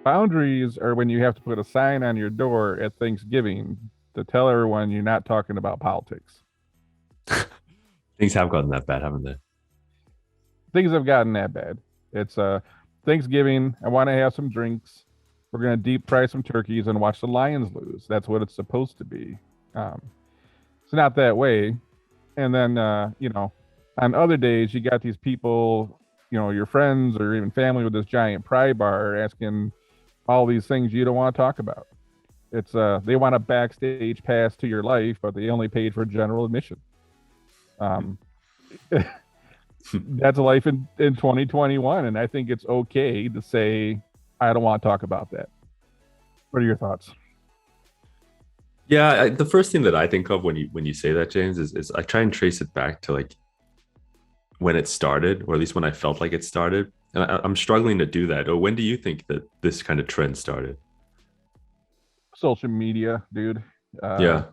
Boundaries are when you have to put a sign on your door at Thanksgiving to tell everyone you're not talking about politics. Things have gotten that bad, haven't they? Things have gotten that bad. It's Thanksgiving. I want to have some drinks. We're gonna deep fry some turkeys and watch the Lions lose. That's what it's supposed to be. Um, it's not that way. And then on other days you got these people, your friends or even family with this giant pry bar asking all these things you don't want to talk about. It's they want a backstage pass to your life, but they only paid for general admission. Um, that's life in 2021, and I think it's okay to say I don't want to talk about that. What are your thoughts? Yeah, the first thing that I think of when you say that, James, is I try and trace it back to like when it started, or at least when I felt like it started. And I'm struggling to do that. Or when do you think that this kind of trend started? Social media, dude. Uh, Yeah,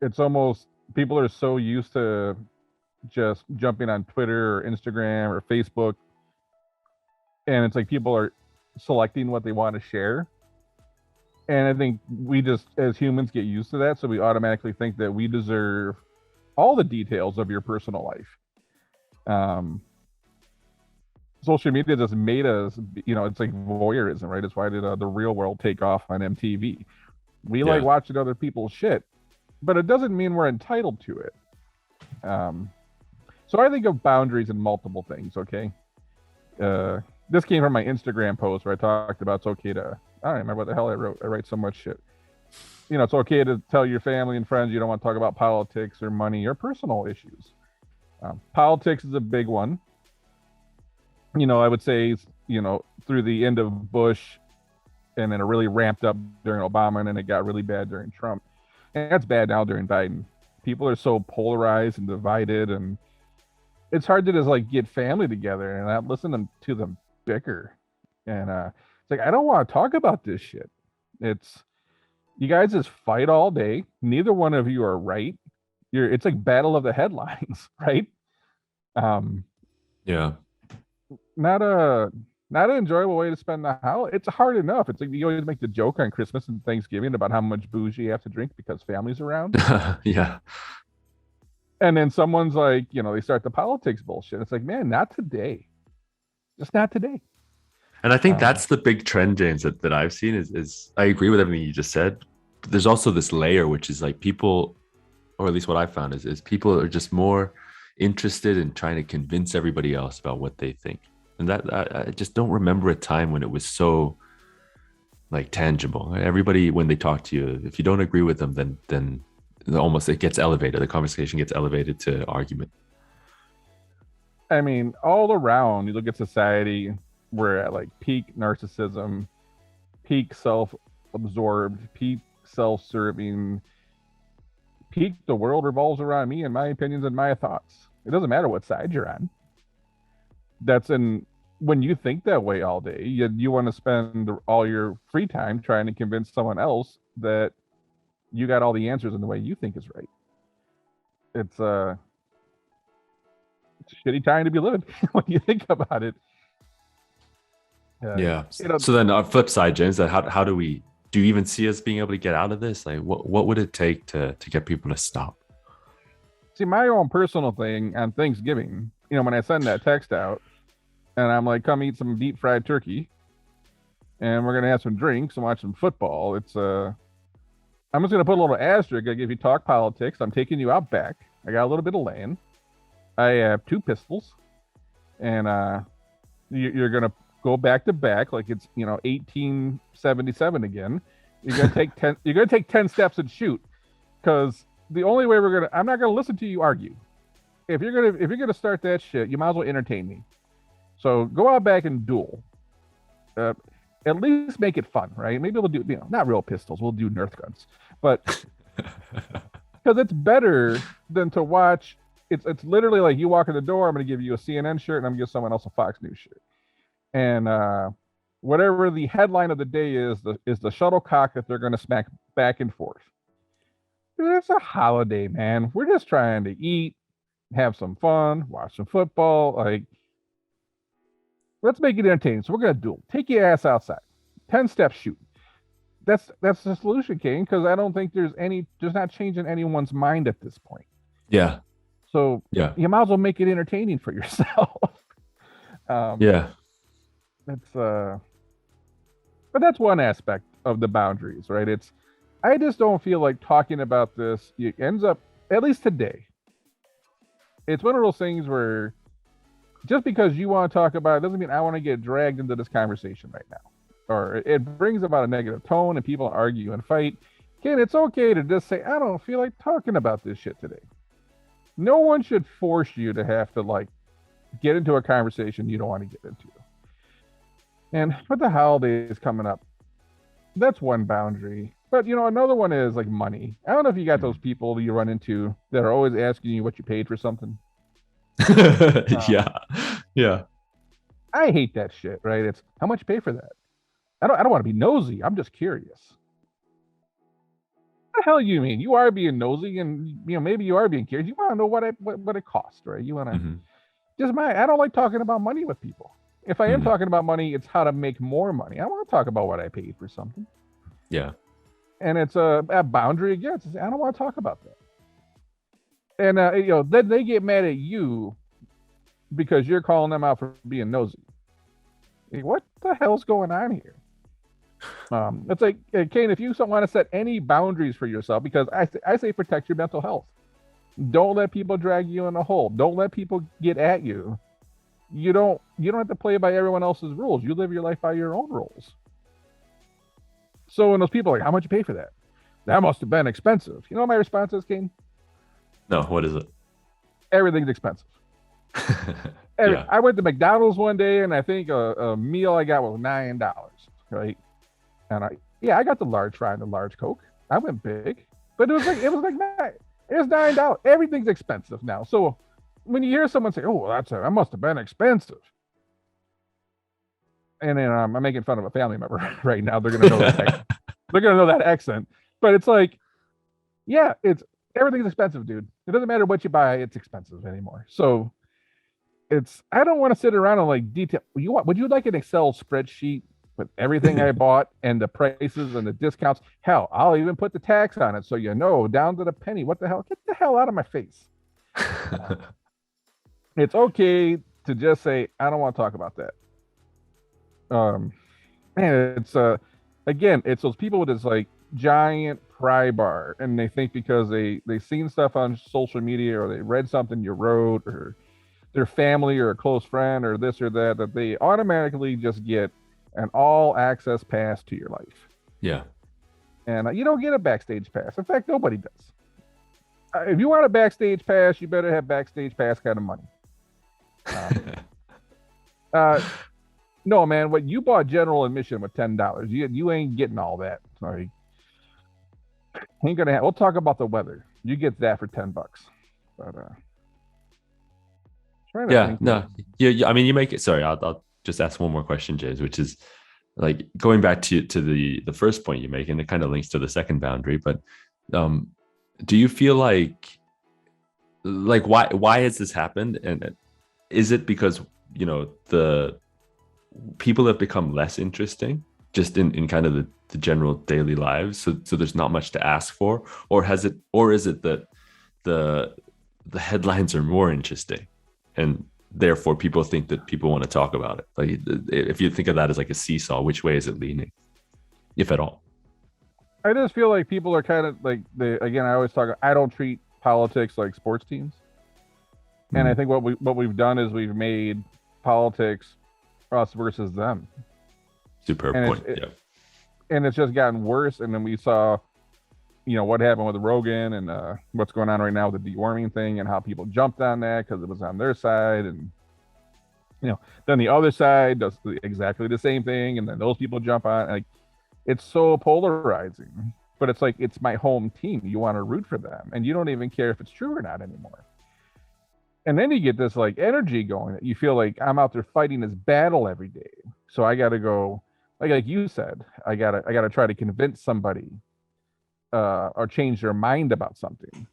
it's almost people are so used to just jumping on Twitter or Instagram or Facebook, and it's like people are selecting what they want to share. And I think we just, as humans, get used to that, so we automatically think that we deserve all the details of your personal life. Um, Social media just made us, it's like voyeurism, right? It's why did the real world take off on MTV? We like yeah. watching other people's shit, but it doesn't mean we're entitled to it. Um, so I think of boundaries in multiple things. Okay, uh, this came from my Instagram post where I talked about it's okay to. I don't remember what the hell I wrote. I write so much shit. It's okay to tell your family and friends you don't want to talk about politics or money or personal issues. Politics is a big one. I would say, through the end of Bush, and then it really ramped up during Obama, and then it got really bad during Trump. And that's bad now during Biden. People are so polarized and divided, and it's hard to just like get family together and not listen to them bicker. And it's like I don't want to talk about this shit. It's you guys just fight all day. Neither one of you are right. It's like battle of the headlines, right? Um, Yeah. not a not an enjoyable way to spend the holiday. It's hard enough. It's like you always make the joke on Christmas and Thanksgiving about how much booze you have to drink because family's around. Yeah. And then someone's like, they start the politics bullshit. It's like, man, not today. Just not today. And I think Um, that's the big trend, James, that I've seen is I agree with everything you just said. But there's also this layer, which is like people, or at least what I found is people are just more interested in trying to convince everybody else about what they think. And that I just don't remember a time when it was so like tangible. Everybody, when they talk to you, if you don't agree with them, then almost it gets elevated. The conversation gets elevated to argument. I mean, all around, you look at society, we're at like peak narcissism, peak self absorbed, peak self serving, peak the world revolves around me and my opinions and my thoughts. It doesn't matter what side you're on. That's in when you think that way all day, you want to spend all your free time trying to convince someone else that you got all the answers in the way you think is right. It's it's a shitty time to be living when you think about it. Uh, Yeah. you know, So then on flip side, James, that how do you even see us being able to get out of this? Like what would it take to get people to stop? See, my own personal thing on Thanksgiving, when I send that text out and I'm like, come eat some deep fried turkey and we're gonna have some drinks and watch some football. I'm just gonna put a little asterisk. Like if you talk politics, I'm taking you out back. I got a little bit of land. I have two pistols, and you're gonna go back to back like it's 1877 again. You're gonna take 10. You're gonna take 10 steps and shoot, because the only way I'm not gonna listen to you argue. If you're gonna start that shit, you might as well entertain me. So go out back and duel. Uh, at least make it fun, right? Maybe we'll do not real pistols. We'll do Nerf guns, but because it's better than to watch. It's literally like you walk in the door. I'm going to give you a CNN shirt, and I'm going to give someone else a Fox News shirt, and whatever the headline of the day is the shuttlecock that they're going to smack back and forth. It's a holiday, man. We're just trying to eat, have some fun, watch some football. Like Let's make it entertaining. So we're gonna duel. Take your ass outside. 10 steps shoot. That's the solution, Kane, because I don't think there's not changing anyone's mind at this point. Yeah. So Yeah. you might as well make it entertaining for yourself. um, Yeah. it's but that's one aspect of the boundaries, right? I just don't feel like talking about this. It ends up, at least today, it's one of those things where just because you want to talk about it doesn't mean I want to get dragged into this conversation right now. Or it brings about a negative tone and people argue and fight. Ken, it's okay to just say, I don't feel like talking about this shit today. No one should force you to have to like get into a conversation you don't want to get into. And with the holidays coming up, that's one boundary. But another one is like money. I don't know if you got those people you run into that are always asking you what you paid for something. Yeah. Yeah. I hate that shit, right? It's how much you pay for that. I don't want to be nosy. I'm just curious. What the hell you mean? You are being nosy, and maybe you are being curious. You want to know what it costs, right? You want to Mm-hmm. just I don't like talking about money with people. If I am Mm-hmm. talking about money, it's how to make more money. I want to talk about what I paid for something. Yeah. And it's a boundary again. I don't want to talk about that. And then they get mad at you because you're calling them out for being nosy. Like, what the hell's going on here? It's like, Kane, if you don't want to set any boundaries for yourself, because I say protect your mental health. Don't let people drag you in a hole. Don't let people get at you. You don't have to play by everyone else's rules. You live your life by your own rules. So when those people are like, how much you pay for that? That must have been expensive. You know what my response is, Kane? No, what is it? Everything's expensive. Yeah. I went to McDonald's one day, and I think a meal I got was $9, right? And I got the large fry and the large Coke. I went big, but it was like nine. It was $9. Everything's expensive now. So when you hear someone say, "Oh, well, that must have been expensive," and then I'm making fun of a family member right now, they're gonna know that. They're gonna know that accent. But it's like, yeah, it's everything's expensive, dude. It doesn't matter what you buy; it's expensive anymore. So I don't want to sit around and like detail. Would you like an Excel spreadsheet with everything I bought and the prices and the discounts? Hell, I'll even put the tax on it so you know down to the penny. What the hell? Get the hell out of my face. It's okay to just say I don't want to talk about that. Man, it's again, it's those people with this like giant pry bar, and they think because they seen stuff on social media or they read something you wrote or their family or a close friend or this or that they automatically just get an all access pass to your life. Yeah. And you don't get a backstage pass. In fact, nobody does. If you want a backstage pass, you better have backstage pass kind of money. No, man, what you bought general admission with $10. You ain't getting all that. Sorry. Ain't gonna we'll talk about the weather. You get that for $10. But Yeah. No. Yeah. I mean, you make it. Sorry, I'll just ask one more question, James, which is like going back to the first point you make, and it kind of links to the second boundary. But do you feel like why has this happened, and is it because the people have become less interesting just in kind of the general daily lives, so there's not much to ask for, or is it that the headlines are more interesting and therefore people think that people want to talk about it? Like, if you think of that as like a seesaw, which way is it leaning, if at all? I just feel like people are kind of like again, I don't treat politics like sports teams. And I think what we've done is we've made politics us versus them. Superb And point. Yeah. And it's just gotten worse. And then we saw, what happened with Rogan and what's going on right now with the deworming thing and how people jumped on that because it was on their side. And, then the other side does exactly the same thing. And then those people jump on. Like, it's so polarizing. But it's like, it's my home team. You want to root for them. And you don't even care if it's true or not anymore. And then you get this like energy going that you feel like I'm out there fighting this battle every day. So I got to go, like you said, I gotta try to convince somebody or change their mind about something.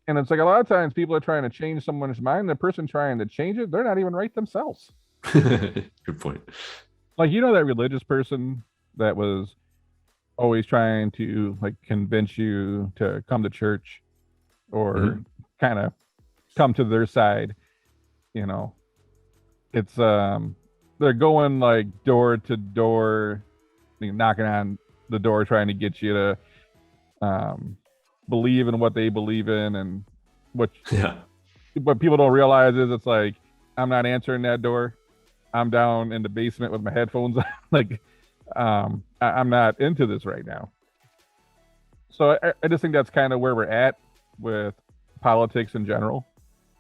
And it's like a lot of times people are trying to change someone's mind. The person trying to change it, they're not even right themselves. Good point. Like, you know, that religious person that was always trying to like convince you to come to church or Mhm. kind of come to their side, you know. It's they're going like door to door, knocking on the door trying to get you to believe in what they believe in, and what Yeah. what people don't realize is it's like, I'm not answering that door. I'm down in the basement with my headphones on. Like, I'm not into this right now. So I just think that's kind of where we're at with politics in general,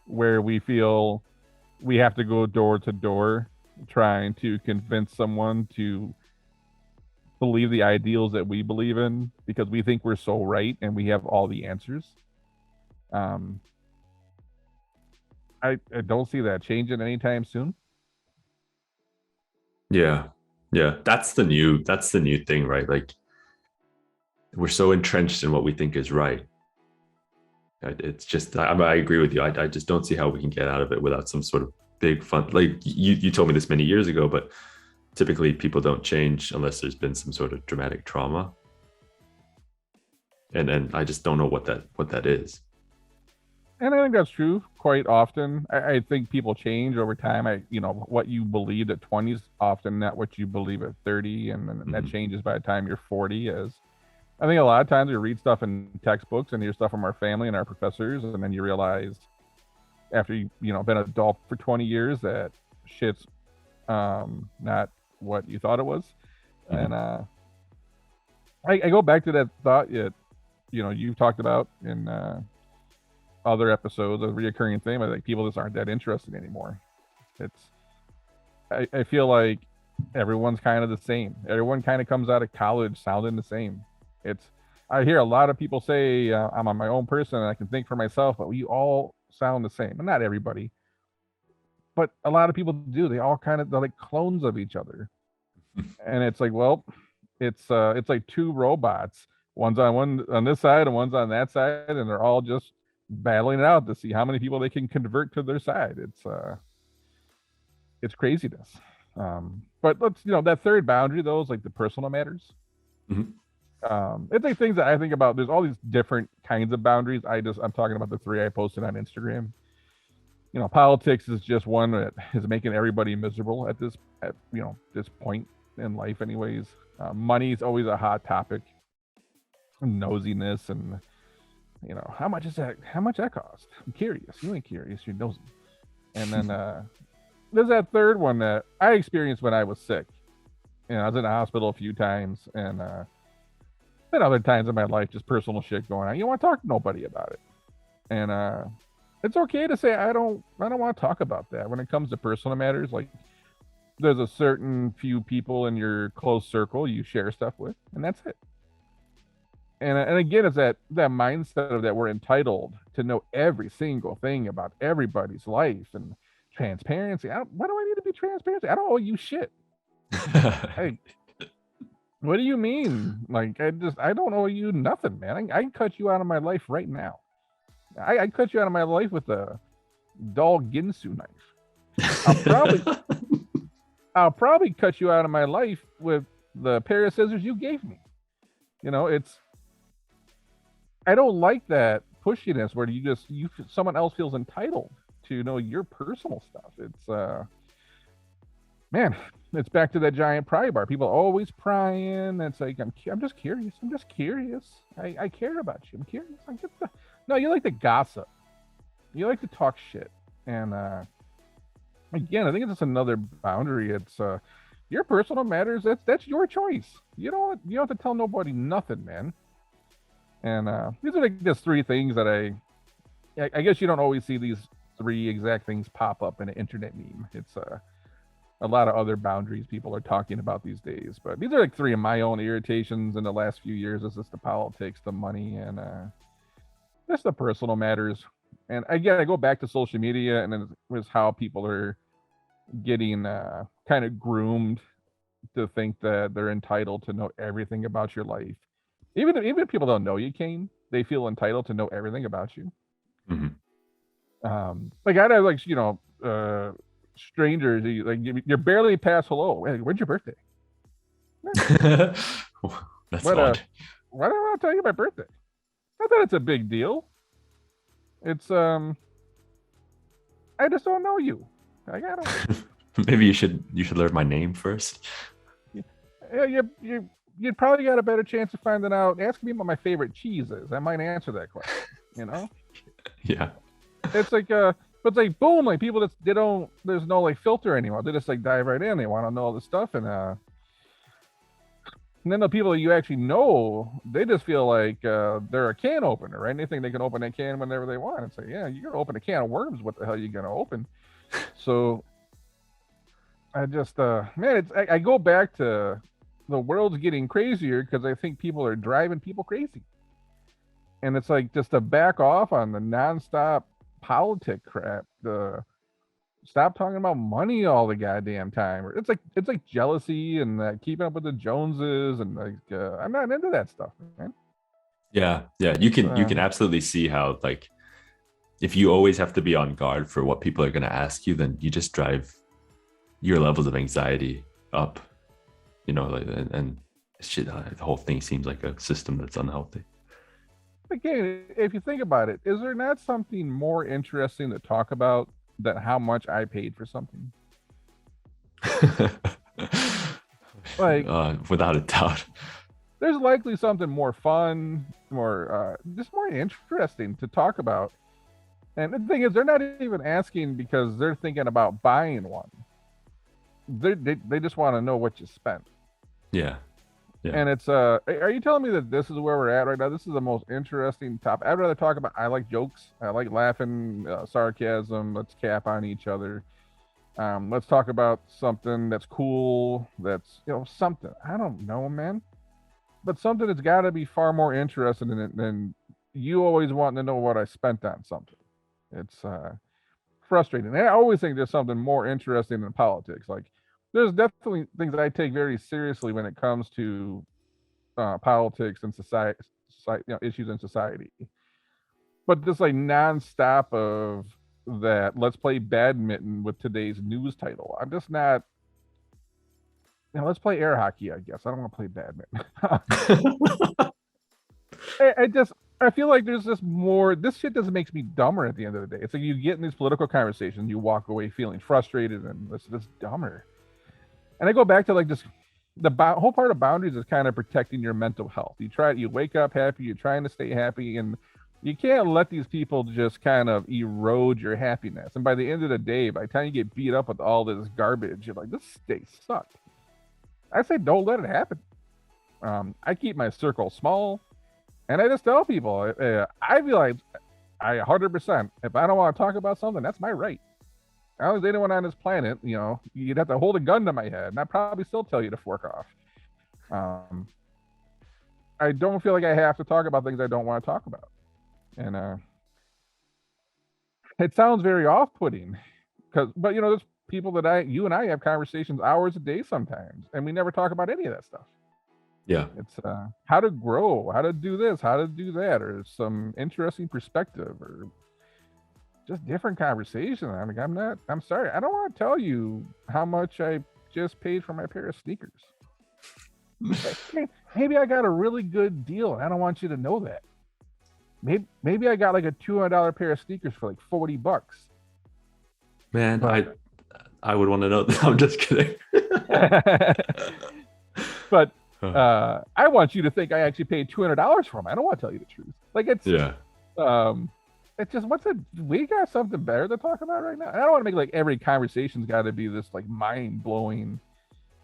where we feel we have to go door to door trying to convince someone to believe the ideals that we believe in because we think we're so right and we have all the answers. Um, I don't see that changing anytime soon. Yeah. Yeah. That's the new thing, right? Like we're so entrenched in what we think is right. It's just I agree with you. I just don't see how we can get out of it without some sort of big fun. Like you told me this many years ago, but typically people don't change unless there's been some sort of dramatic trauma. And I just don't know what that is. And I think that's true quite often. I think people change over time. What you believed at 20 is often not what you believe at 30, and then that Mhm. changes by the time you're 40. As I think a lot of times we read stuff in textbooks and hear stuff from our family and our professors, and then you realize after been an adult for 20 years that shit's not what you thought it was. And Mhm. I go back to that thought that you've talked about in other episodes, a reoccurring theme. I think people just aren't that interested anymore. It's I feel like everyone's kind of the same. Everyone kind of comes out of college sounding the same. It's I hear a lot of people say I'm on my own person and I can think for myself, but we all sound the same. And not everybody, but a lot of people do. They all they're like clones of each other. And it's like, well, it's like two robots. One's on one on this side and one's on that side, and they're all just battling it out to see how many people they can convert to their side. It's craziness. But let's that third boundary though is like the personal matters. Mhm. It's like things that I think about. There's all these different kinds of boundaries. I'm talking about the three I posted on Instagram. Politics is just one that is making everybody miserable at this point in life, anyways. Money is always a hot topic. Nosiness and how much is that? How much that cost? I'm curious. You ain't curious. You're nosy. And then there's that third one that I experienced when I was sick. I was in the hospital a few times, and then other times in my life, just personal shit going on. You don't want to talk to nobody about it, and it's okay to say I don't want to talk about that when it comes to personal matters. Like, there's a certain few people in your close circle you share stuff with, and that's it. And again, it's that mindset of that we're entitled to know every single thing about everybody's life and transparency. Why do I need to be transparent? I don't owe you shit. Hey, what do you mean? Like, I don't owe you nothing, man. I can cut you out of my life right now. I cut you out of my life with a dull Ginsu knife. I'll probably I'll probably cut you out of my life with the pair of scissors you gave me. It's I don't like that pushiness where someone else feels entitled to know your personal stuff. It's man, it's back to that giant pry bar. People always prying. It's like I'm just curious. I'm just curious. I care about you. I'm curious. No, you like to gossip. You like to talk shit. And again, I think it's just another boundary. It's your personal matters. That's your choice. You don't have to tell nobody nothing, man. And these are like just three things that I guess you don't always see these three exact things pop up in an internet meme. It's a lot of other boundaries people are talking about these days. But these are like three of my own irritations in the last few years. It's just the politics, the money, and just the personal matters. And again, I go back to social media, and then it was how people are getting kind of groomed to think that they're entitled to know everything about your life. Even if people don't know you, Kane, they feel entitled to know everything about you. Mhm. Like, I had like strangers, you're barely past hello. Hey, when's your birthday? That's What odd. why do I want to tell you my birthday? Not that it's a big deal. It's I just don't know you. I don't. Maybe you should learn my name first. Yeah, you'd probably got a better chance of finding out. Ask me what my favorite cheese is. I might answer that question. You know, Yeah. it's like but it's like boom, like people just they don't. There's no like filter anymore. They just like dive right in. They want to know all this stuff, and then the people you actually know, they just feel like they're a can opener, right? And they think they can open that can whenever they want. And say, yeah, you're gonna open a can of worms. What the hell are you gonna open? So I just man, I go back to the world's getting crazier because I think people are driving people crazy. And it's like just to back off on the nonstop politic crap. The stop talking about money all the goddamn time. It's like jealousy and keeping up with the Joneses and like I'm not into that stuff, man. Yeah. Yeah. You can Uh, absolutely see how, like, if you always have to be on guard for what people are going to ask you, then you just drive your levels of anxiety up, like, and shit, the whole thing seems like a system that's unhealthy. Again, if you think about it, is there not something more interesting to talk about than how much I paid for something? Like, Without a doubt. there's likely something more fun, more just more interesting to talk about. And the thing is, they're not even asking because they're thinking about buying one. They just want to know what you spent. Yeah. Yeah. And it's are you telling me that this is where we're at right now? This is the most interesting topic. I'd rather talk about. I like jokes. I like laughing, sarcasm. Let's cap on each other. Let's talk about something that's cool. That's something. I don't know, man. But something that's got to be far more interesting in it than you always wanting to know what I spent on something. It's frustrating. And I always think there's something more interesting than politics. Like there's definitely things that I take very seriously when it comes to politics and society, issues in society. But this like nonstop of that, let's play badminton with today's news title. I'm just not. Let's play air hockey. I guess I don't want to play badminton. I feel like there's just more. This shit just makes me dumber at the end of the day. It's like you get in these political conversations, you walk away feeling frustrated, and it's just dumber. And I go back to like just whole part of boundaries is kind of protecting your mental health. You wake up happy, you're trying to stay happy, and you can't let these people just kind of erode your happiness. And by the end of the day, by the time you get beat up with all this garbage, you're like, this day sucked. I say, don't let it happen. I keep my circle small, and I just tell people, I feel like I 100%. If I don't want to talk about something, that's my right. I was anyone on this planet, you'd have to hold a gun to my head, and I'd probably still tell you to fork off. I don't feel like I have to talk about things I don't want to talk about, and it sounds very off-putting, but there's people that you and I have conversations hours a day sometimes, and we never talk about any of that stuff. Yeah. It's how to grow, how to do this, how to do that, or some interesting perspective, or just different conversation. I'm sorry. I don't want to tell you how much I just paid for my pair of sneakers. Maybe I got a really good deal, and I don't want you to know that. Maybe I got like a $200 pair of sneakers for like $40. Man, I would want to know. I'm just kidding. But I want you to think I actually paid $200 for them. I don't want to tell you the truth. Like it's it's just we got something better to talk about right now. And I don't want to make like every conversation's got to be this like mind blowing.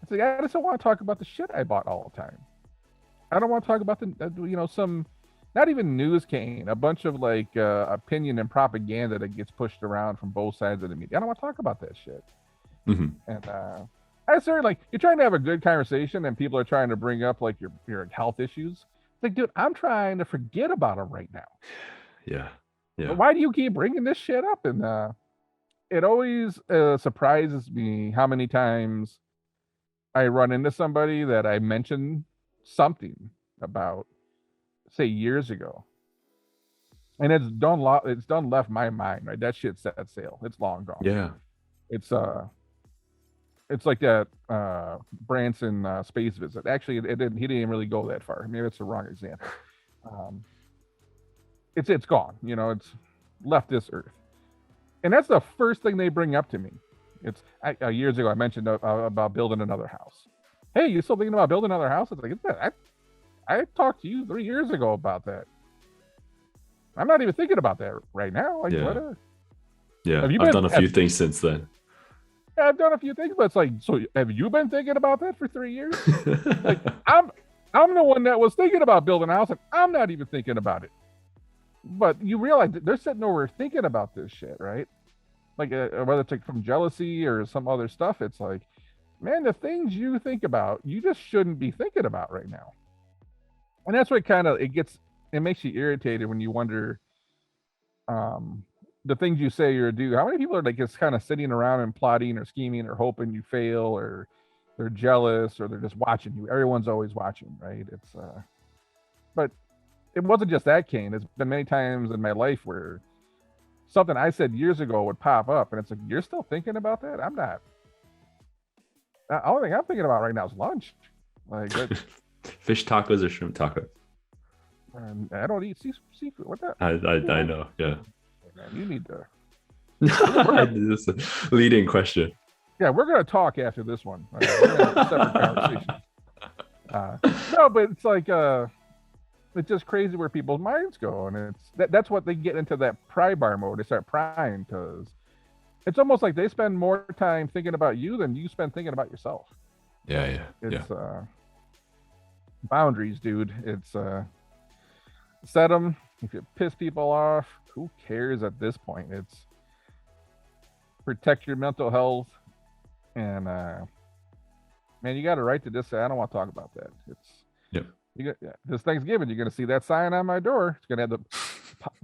It's like I just don't want to talk about the shit I bought all the time. I don't want to talk about some not even news cane, a bunch of like opinion and propaganda that gets pushed around from both sides of the media. I don't want to talk about that shit. Mm-hmm. And I certainly like you're trying to have a good conversation and people are trying to bring up like your health issues. It's like, dude, I'm trying to forget about them right now. Yeah. Yeah. Why do you keep bringing this shit up? And it always surprises me how many times I run into somebody that I mentioned something about, say, years ago, and it's done left my mind. Right, that shit set sail. It's long gone. Yeah. It's like that Branson space visit. Actually, he didn't really go that far. Maybe it's the wrong example. It's gone. It's left this earth, and that's the first thing they bring up to me. Years ago I mentioned about building another house. Hey, you still thinking about building another house? It's like I talked to you 3 years ago about that. I'm not even thinking about that right now. Like, what? Yeah, I've done a few things since then. Yeah, I've done a few things, but it's like, so have you been thinking about that for 3 years? Like, I'm the one that was thinking about building a house, and I'm not even thinking about it. But you realize that they're sitting over thinking about this shit, right? Like, whether it's like from jealousy or some other stuff, it's like, man, the things you think about, you just shouldn't be thinking about right now. And that's what it makes you irritated when you wonder, the things you say or do. How many people are like just kind of sitting around and plotting or scheming or hoping you fail, or they're jealous, or they're just watching you? Everyone's always watching, right? But it wasn't just that, Kane. It's been many times in my life where something I said years ago would pop up, and it's like, you're still thinking about that? I'm not. The only thing I'm thinking about right now is lunch. Like, fish tacos or shrimp tacos? I don't eat seafood. What that? I know. Yeah. Man, you need to. This is a leading question. Yeah, we're gonna talk after this one. We're gonna have a separate conversation. No, but it's like it's just crazy where people's minds go, and that's what they get into that pry bar mode. They start prying because it's almost like they spend more time thinking about you than you spend thinking about yourself. Yeah. It's boundaries, dude. It's set them. If you piss people off, who cares at this point? It's protect your mental health, and man, you got a right to just say, I don't want to talk about that. This Thanksgiving, you're gonna see that sign on my door. It's gonna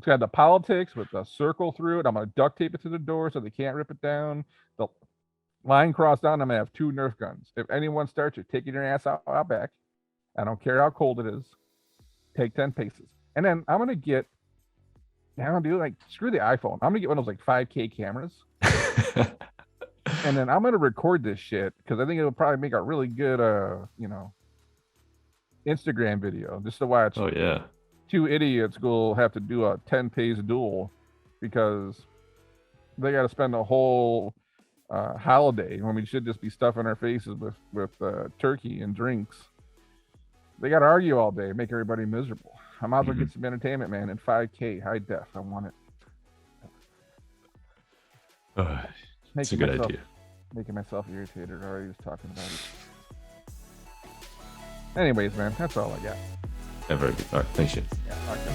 have the politics with the circle through it. I'm gonna duct tape it to the door so they can't rip it down. The line crossed down. I'm gonna have 2 Nerf guns. If anyone starts, you're taking your ass out back. I don't care how cold it is. Take 10 paces. And then I'm gonna do like, screw the iPhone. I'm gonna get one of those like 5K cameras. And then I'm gonna record this shit because I think it'll probably make a really good Instagram video just to watch. Oh yeah. 2 idiots will have to do a 10-pace duel because they got to spend a whole holiday when we should just be stuffing our faces with turkey and drinks. They got to argue all day, make everybody miserable. I might as well get some entertainment, man, in 5K high def. I want it. It's a good idea. Making myself irritated already just talking about it. Anyways, man, that's all I got. Yeah, very good. All right, thanks, Shane. Yeah, all right.